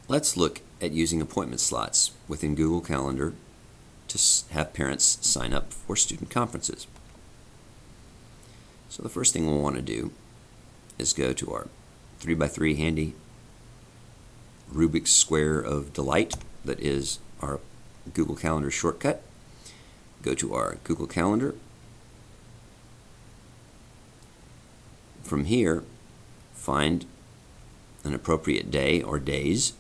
Let's look at using appointment slots within Google Calendar to have parents sign up for student conferences. So the first thing we'll want to do is go to our 3x3 handy Rubik's Square of Delight that is our Google Calendar shortcut. Go to our Google Calendar. From here, find an appropriate day or days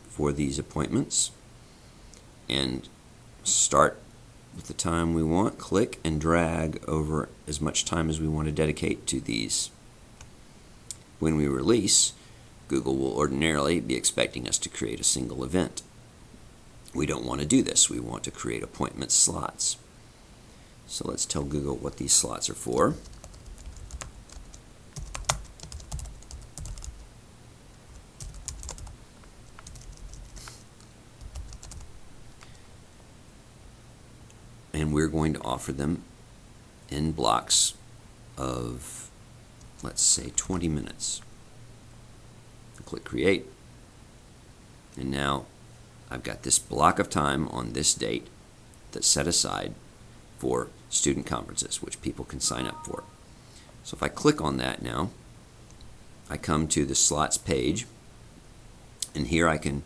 for these appointments and start with the time we want. Click and drag over as much time as we want to dedicate to these. When we release, Google will ordinarily be expecting us to create a single event. We don't want to do this. We want to create appointment slots. So let's tell Google what these slots are for. And we're going to offer them in blocks of, let's say, 20 minutes. Click Create. And now I've got this block of time on this date that's set aside for student conferences, which people can sign up for. So if I click on that now, I come to the slots page, and here I can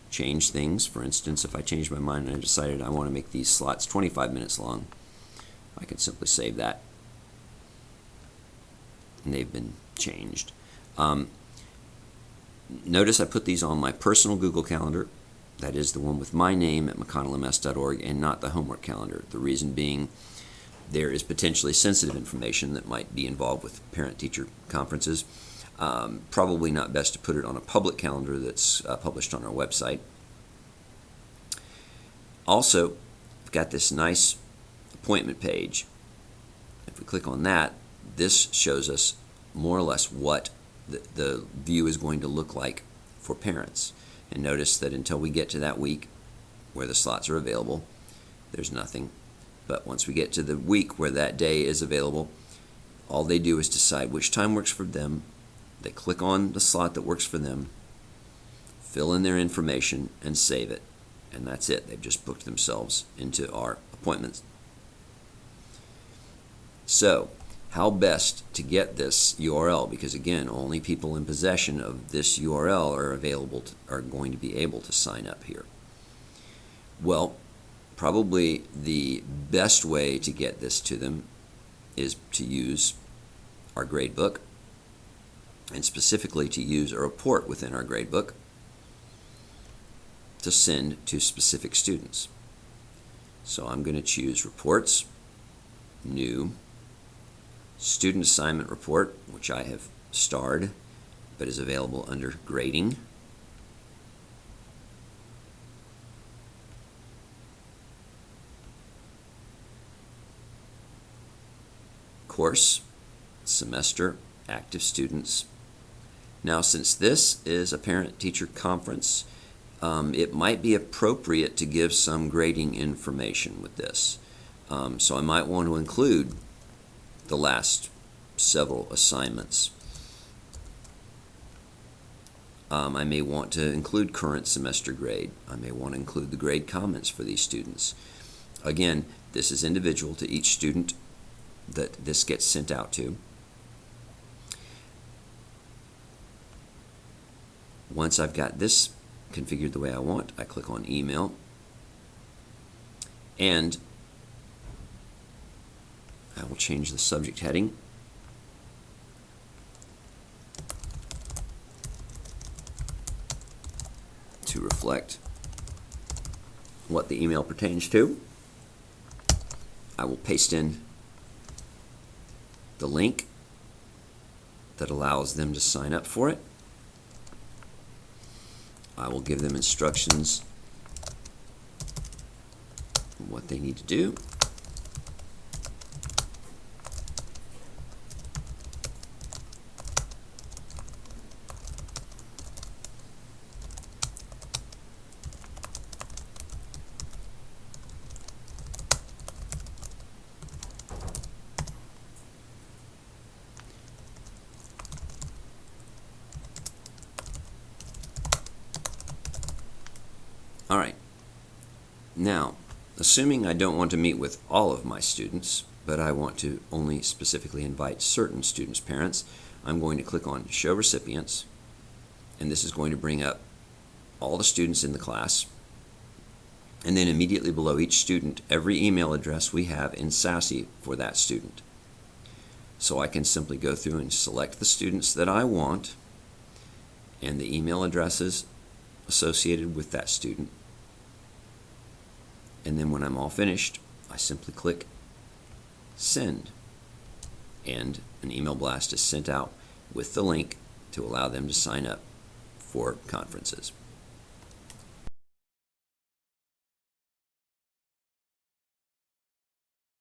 change things. For instance, if I change my mind and I decided I want to make these slots 25 minutes long, I can simply save that. And they've been changed. Notice I put these on my personal Google Calendar. That is the one with my name at mcconnellms.org and not the homework calendar. The reason being there is potentially sensitive information that might be involved with parent-teacher conferences. Probably not best to put it on a public calendar that's published on our website. Also, I've got this nice appointment page. If we click on that, this shows us more or less what the view is going to look like for parents. And notice that until we get to that week where the slots are available, there's nothing. But once we get to the week where that day is available, all they do is decide which time works for them. They click on the slot that works for them, fill in their information, and save it. And that's it. They've just booked themselves into our appointments. So, how best to get this URL? Because again, only people in possession of this URL are going to be able to sign up here. Well, probably the best way to get this to them is to use our gradebook, and specifically to use a report within our gradebook to send to specific students. So I'm going to choose Reports, New, Student Assignment Report, which I have starred, but is available under Grading. Course, Semester, Active Students. Now, since this is a parent-teacher conference, it might be appropriate to give some grading information with this. So I might want to include the last several assignments. I may want to include current semester grade. I may want to include the grade comments for these students. Again, this is individual to each student that this gets sent out to. Once I've got this configured the way I want, I click on Email, and I will change the subject heading to reflect what the email pertains to. I will paste in the link that allows them to sign up for it. I will give them instructions on what they need to do. Now, assuming I don't want to meet with all of my students, but I want to only specifically invite certain students' parents, I'm going to click on Show Recipients, and this is going to bring up all the students in the class. And then immediately below each student, every email address we have in Sassy for that student. So I can simply go through and select the students that I want and the email addresses associated with that student. And then when I'm all finished, I simply click Send. And an email blast is sent out with the link to allow them to sign up for conferences.